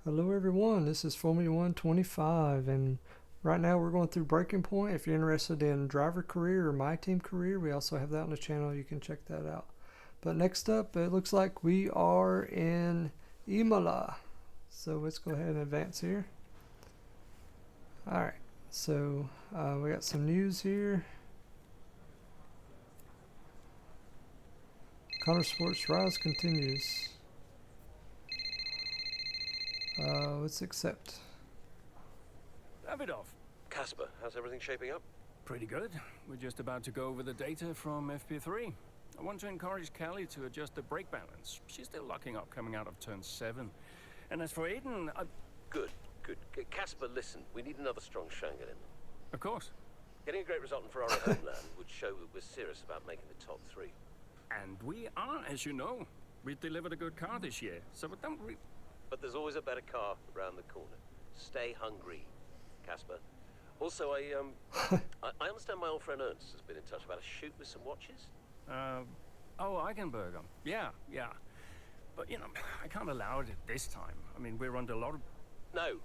Hello everyone, this is Formula 125 and right now we're going through Breaking Point. If you're interested in driver career or my team career, we also have that on the channel. You can check that out. But next up, it looks like we are in Imola. So let's go ahead and advance here. Alright, so we got some news here. Sports rise continues. Let's accept. Davidoff. Casper, how's everything shaping up? Pretty good. We're just about to go over the data from FP3. I want to encourage Callie to adjust the brake balance. She's still locking up coming out of turn 7. And as for Aiden, Good. Casper, listen, we need another strong Shangan in. Of course. Getting a great result in Ferrari homeland would show that we're serious about making the top 3. And we are, as you know. We've delivered a good car this year, so don't we... But there's always a better car around the corner. Stay hungry, Casper. Also, I understand my old friend Ernst has been in touch about a shoot with some watches. Oh, Eigenberger. Yeah. But, you know, I can't allow it at this time. I mean, we're under a lot of... No.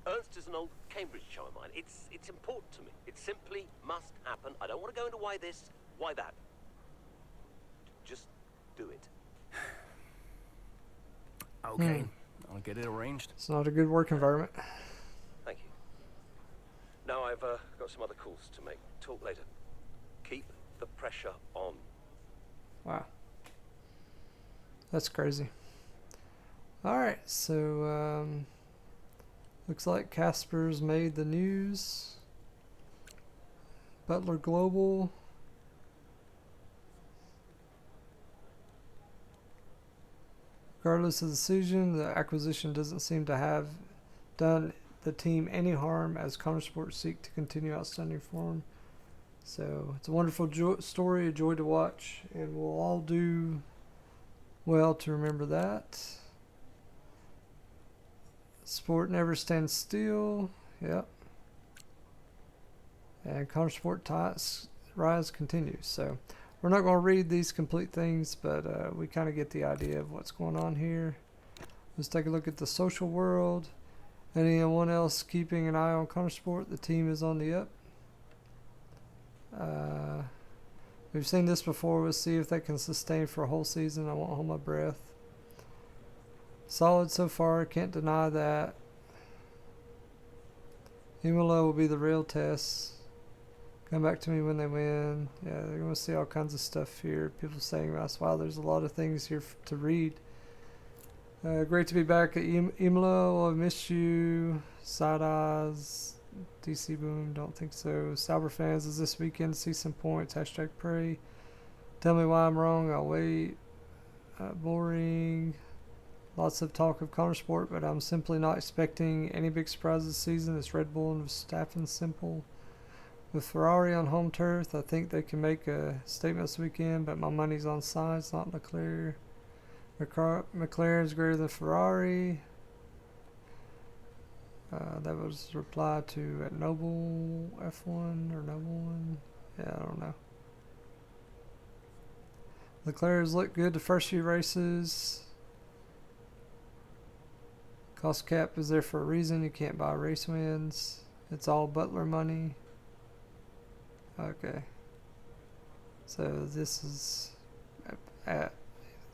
Ernst is an old Cambridge chum of mine. It's important to me. It simply must happen. I don't want to go into why this, why that. Just do it. Okay. I'll get it arranged. It's not a good work environment. Thank you. Now I've got some other calls to make. Talk later. Keep the pressure on. Wow. That's crazy. Alright, so looks like Casper's made the news. Butler Global. Regardless of the decision, the acquisition doesn't seem to have done the team any harm as Sports seek to continue outstanding form. So it's a wonderful story, a joy to watch, and we'll all do well to remember that. Sport never stands still. Yep. And Sports rise continues. So we're not going to read these complete things, but we kind of get the idea of what's going on here. Let's take a look at the social world. Anyone else keeping an eye on Sport? The team is on the up. We've seen this before. We'll see if they can sustain for a whole season. I won't hold my breath. Solid so far. Can't deny that. Imola will be the real test. Come back to me when they win. Yeah, they're going to see all kinds of stuff here. People saying, wow, there's a lot of things here to read. Great to be back at Imola. Well, I missed you. Side eyes. DC Boom, don't think so. Sauber fans, is this weekend to see some points? Hashtag pray. Tell me why I'm wrong. I'll wait. Boring. Lots of talk of Sport, but I'm simply not expecting any big surprises this season. It's Red Bull and Verstappen simple. With Ferrari on home turf, I think they can make a statement this weekend, but my money's on Sainz, not Leclerc. McLaren's greater than Ferrari. That was a reply to at Noble F1 or Noble 1. Yeah, I don't know. Leclerc's looked good the first few races. Cost cap is there for a reason. You can't buy race wins. It's all Butler money. Okay. So this is at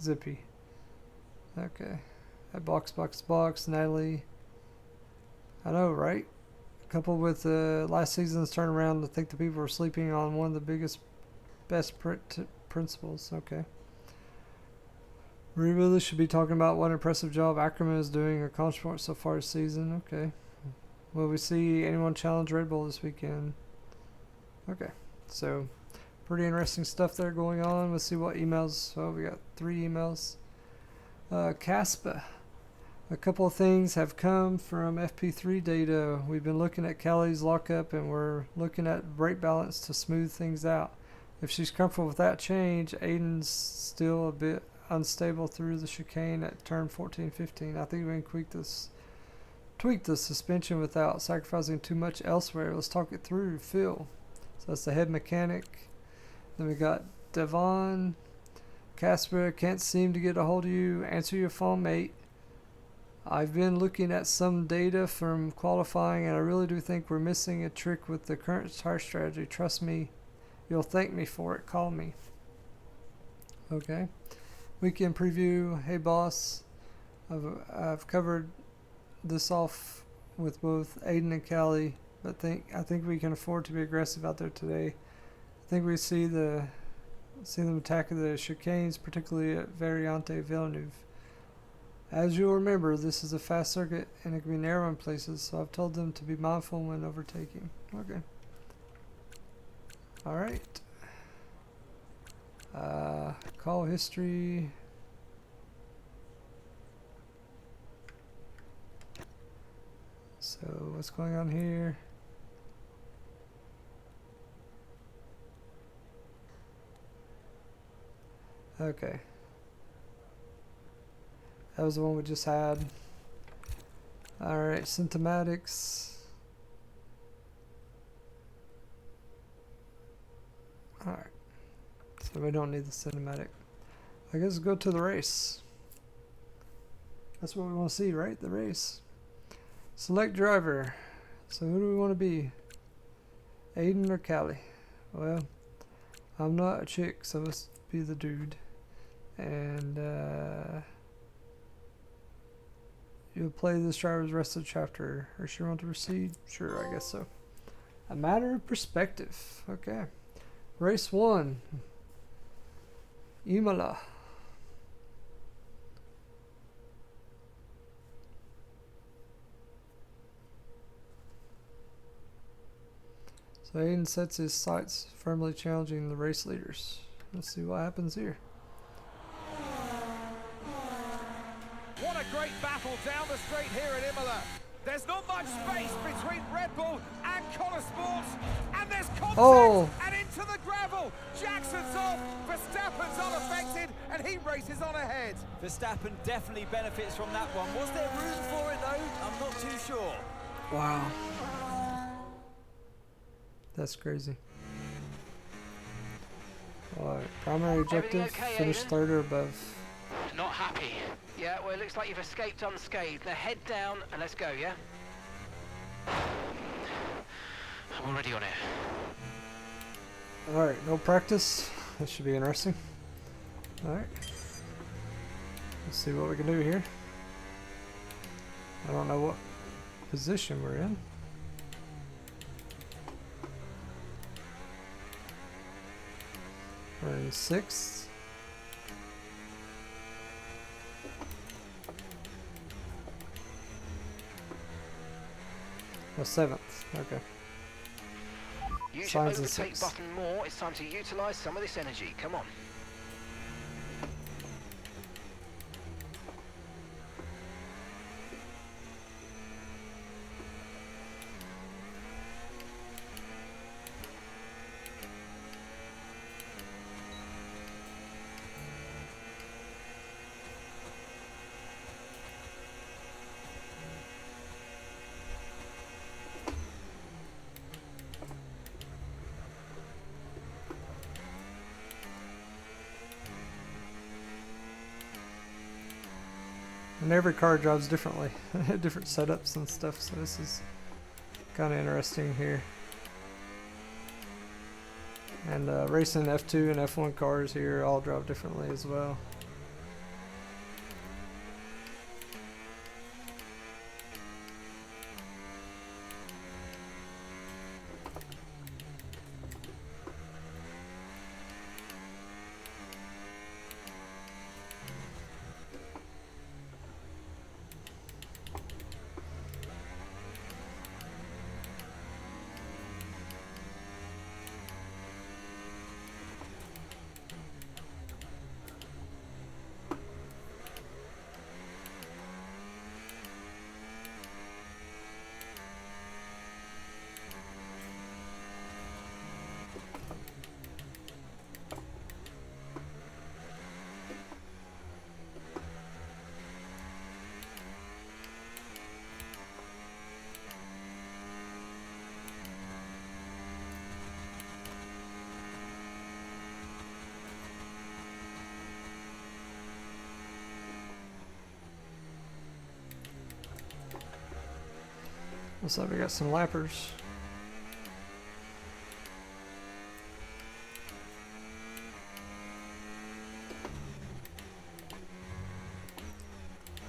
Zippy. Okay. At box. Natalie. I know, right? Coupled with last season's turnaround, I think the people are sleeping on one of the best principles. Okay. We really should be talking about what an impressive job Ackerman is doing at Consport so far this season. Okay. Will we see anyone challenge Red Bull this weekend? Okay. So, pretty interesting stuff there going on. Let's see what emails. Oh, we got 3 emails. Caspa. A couple of things have come from FP3 data. We've been looking at Kelly's lockup and we're looking at brake balance to smooth things out. If she's comfortable with that change, Aiden's still a bit unstable through the chicane at turn 14-15. I think we can tweak this tweak the suspension without sacrificing too much elsewhere. Let's talk it through. Phil. So that's the head mechanic. Then we got Devon. Casper, can't seem to get a hold of you. Answer your phone, mate. I've been looking at some data from qualifying, and I really do think we're missing a trick with the current tire strategy. Trust me, you'll thank me for it. Call me. Okay. Weekend preview. Hey, boss. I've covered this off with both Aiden and Callie, but I think we can afford to be aggressive out there today. I think we see them attacking the chicanes, particularly at Variante Villeneuve. As you'll remember, this is a fast circuit and it can be narrow in places, so I've told them to be mindful when overtaking. Okay. Alright. Call history. So, what's going on here? Okay. That was the one we just had. Alright, symptomatics. Alright. So we don't need the cinematic. I guess go to the race. That's what we want to see, right? The race. Select driver. So who do we want to be? Aiden or Callie? Well, I'm not a chick, so let's be the dude. And you'll play this driver's rest of the chapter. Or she want to proceed? Sure, I guess so. A matter of perspective. Okay. Race 1. Imola. So Aiden sets his sights firmly challenging the race leaders. Let's see what happens here. What a great battle down the straight here at Imola. There's not much space between Red Bull and Connor Sports, and there's contact and into the gravel. Jackson's off, Verstappen's unaffected, and he races on ahead. Verstappen definitely benefits from that one. Was there room for it though? I'm not too sure. Wow. That's crazy. Alright, primary objective, okay, finish Aiden? third or above. Not happy. Yeah, well, it looks like you've escaped unscathed. Now head down and let's go, yeah? I'm already on it. Alright, no practice. This should be interesting. Alright. Let's see what we can do here. I don't know what position we're in. We're in 6th. Oh, 7th. Okay. Use Signs your of overtake 6. button more. It's time to utilize some of this energy. Come on. And every car drives differently. Different setups and stuff, so this is kind of interesting here. And racing F2 and F1 cars here all drive differently as well. Looks like we got some lappers.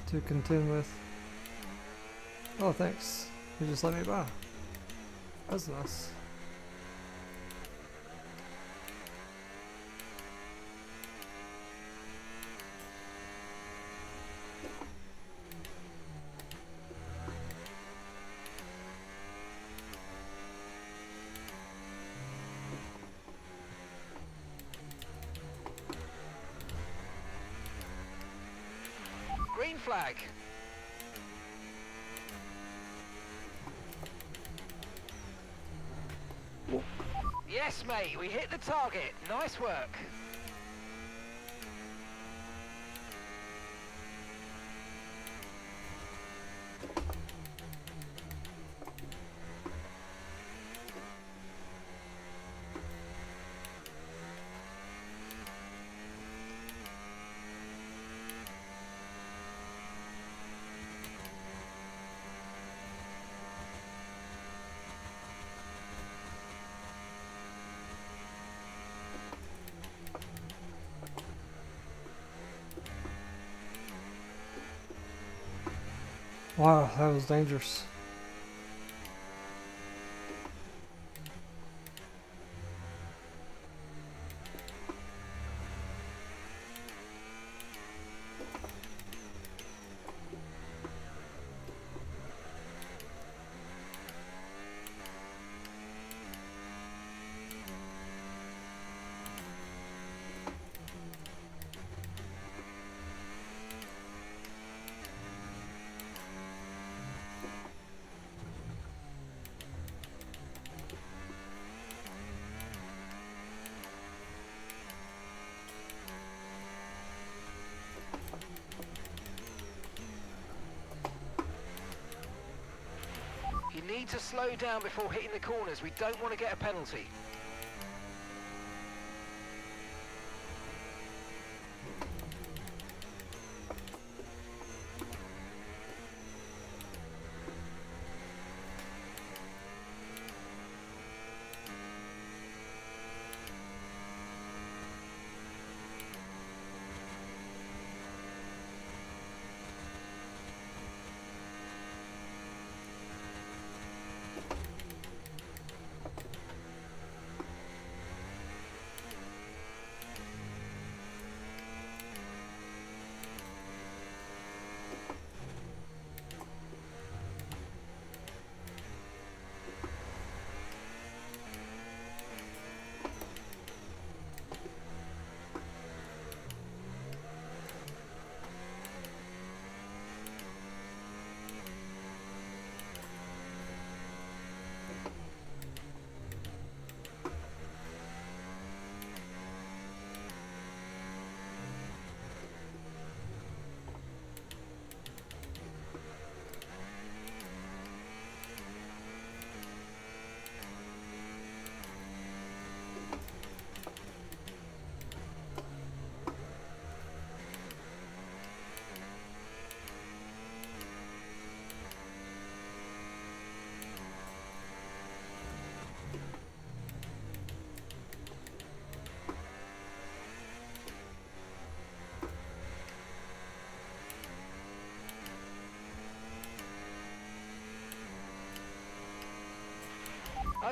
To contend with. Oh, thanks. You just let me by. That's nice. Green flag. Yes, mate, we hit the target. Nice work. Wow, that was dangerous. You need to slow down before hitting the corners. We don't want to get a penalty.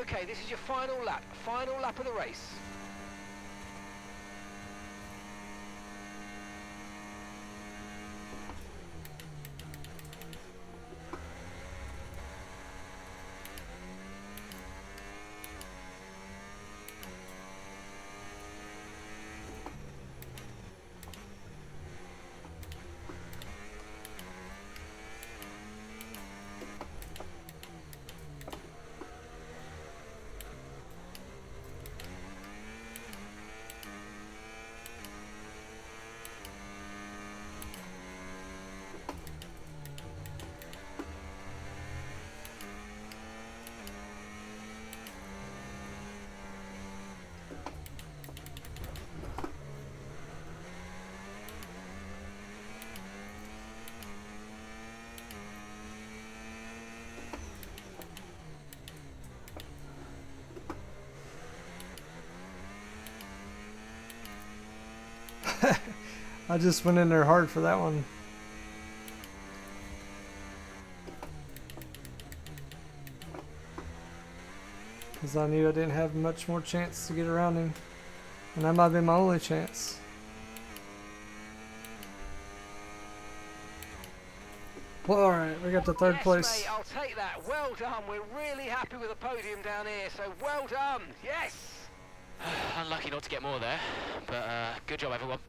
Okay, this is your final lap of the race. I just went in there hard for that one. Because I knew I didn't have much more chance to get around him. And that might be my only chance. Well, alright, we got the third Yes, place. mate, I'll take that. Well done. We're really happy with the podium down here, so well done. Yes. Unlucky not to get more there, but good job, everyone.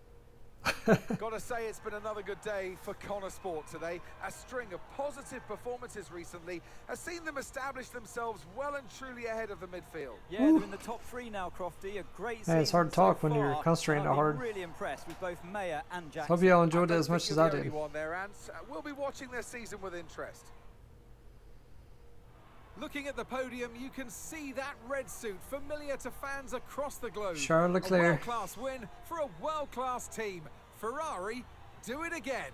Gotta say, it's been another good day for Connor Sport today. A string of positive performances recently has seen them establish themselves well and truly ahead of the midfield. Yeah, they're in the top 3 now, Crofty. A great season. It's hard to so talk when you're far, concentrating and I've hard. been really impressed with both Mayer and Jackson. Hope you all enjoyed it I as don't much think as you're I the did. only one there, Ants. We'll be watching their season with interest. Looking at the podium, you can see that red suit familiar to fans across the globe. Charles A Leclerc. world-class win for a world-class team. Ferrari, do it again.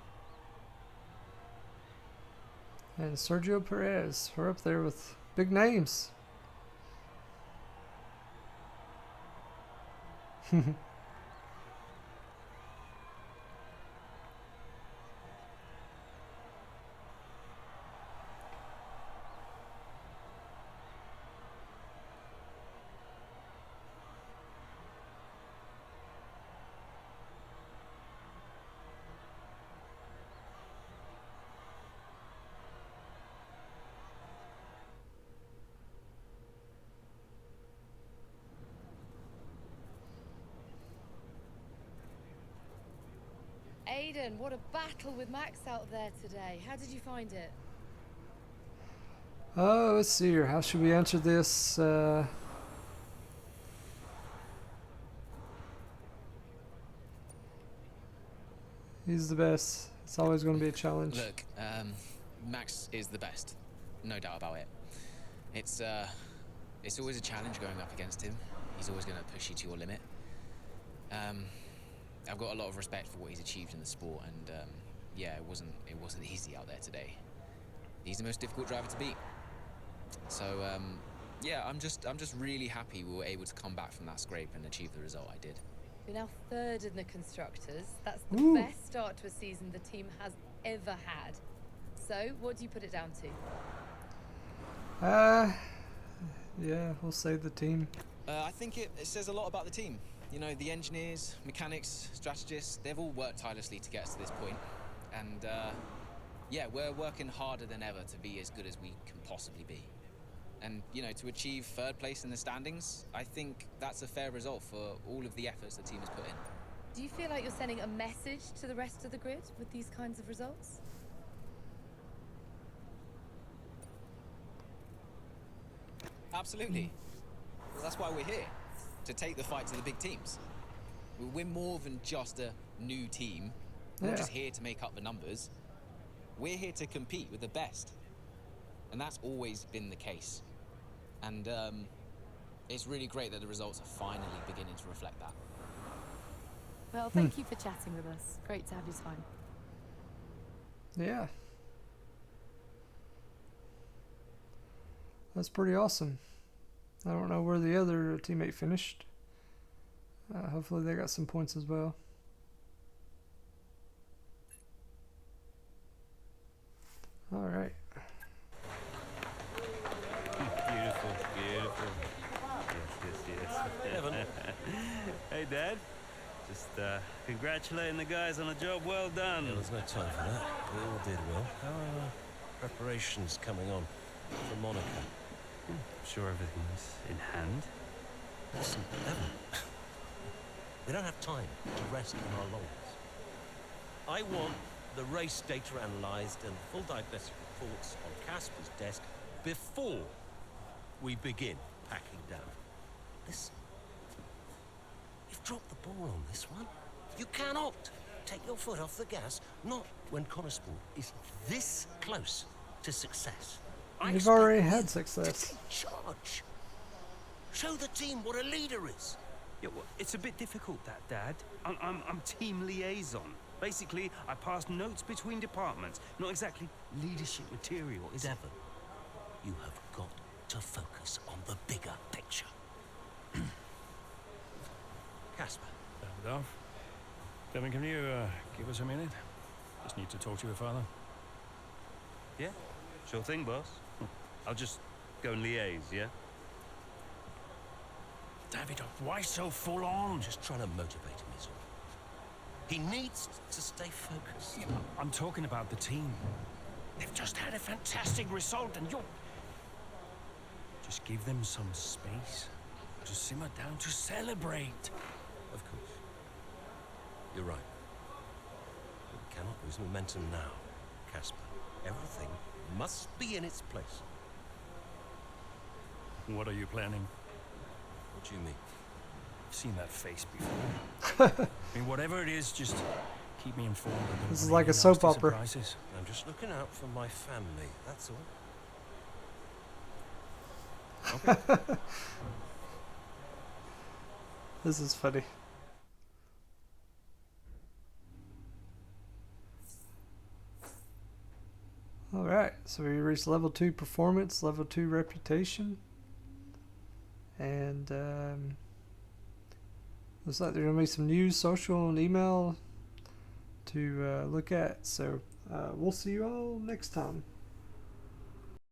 And Sergio Perez. We're up there with big names. Aiden, what a battle with Max out there today. How did you find it? Oh, let's see here. How should we answer this? He's the best. It's always going to be a challenge. Look, Max is the best, no doubt about it. It's always a challenge going up against him. He's always going to push you to your limit. I've got a lot of respect for what he's achieved in the sport, and yeah, it wasn't easy out there today. He's the most difficult driver to beat. So yeah, I'm just really happy we were able to come back from that scrape and achieve the result I did. You're now third in the Constructors. That's the best start to a season the team has ever had. So, what do you put it down to? Yeah, we'll say the team. I think it says a lot about the team. You know, the engineers, mechanics, strategists, they've all worked tirelessly to get us to this point. And yeah, we're working harder than ever to be as good as we can possibly be. And, you know, to achieve third place in the standings, I think that's a fair result for all of the efforts the team has put in. Do you feel like you're sending a message to the rest of the grid with these kinds of results? Absolutely. Well, that's why we're here, to take the fight to the big teams. We're more than just a new team. We're not just here to make up the numbers. We're here to compete with the best. And that's always been the case. And it's really great that the results are finally beginning to reflect that. Well, thank you for chatting with us. Great to have you time. Yeah. That's pretty awesome. I don't know where the other teammate finished. Hopefully they got some points as well. All right. Beautiful, beautiful. Yes. Evan. Hey, Dad. Just congratulating the guys on a job well done. Yeah, there's no time for that. We all did well. How are preparations coming on for Monaco? I'm sure everything's in hand. Listen, Evan. We don't have time to rest on our laurels. I want the race data analysed and full diagnostic reports on Casper's desk before we begin packing down. Listen, you've dropped the ball on this one. You cannot take your foot off the gas, not when Connor Sport is this close to success. You've already had success. To take charge. Show the team what a leader is. Yeah, well, it's a bit difficult, that, Dad. I'm team liaison. Basically, I pass notes between departments. Not exactly leadership material, is it? Devon, you have got to focus on the bigger picture. Casper, Devin, can you give us a minute? Just need to talk to your father. Yeah, sure thing, boss. I'll just go and liaise, yeah? David, why so full on? Just trying to motivate him, is all. He needs to stay focused. Yeah, I'm talking about the team. They've just had a fantastic result, and you're... Just give them some space to simmer down, to celebrate. Of course. You're right. We cannot lose momentum now, Casper. Everything must be in its place. What are you planning? What do you mean? I've seen that face before. I mean, whatever it is, just keep me informed. Of This is any like a nasty soap opera. surprises. I'm just looking out for my family, that's all. Okay. This is funny. Alright, so we reached level 2 performance, level 2 reputation. And looks like there's going to be some news, social, and email to look at. So we'll see you all next time.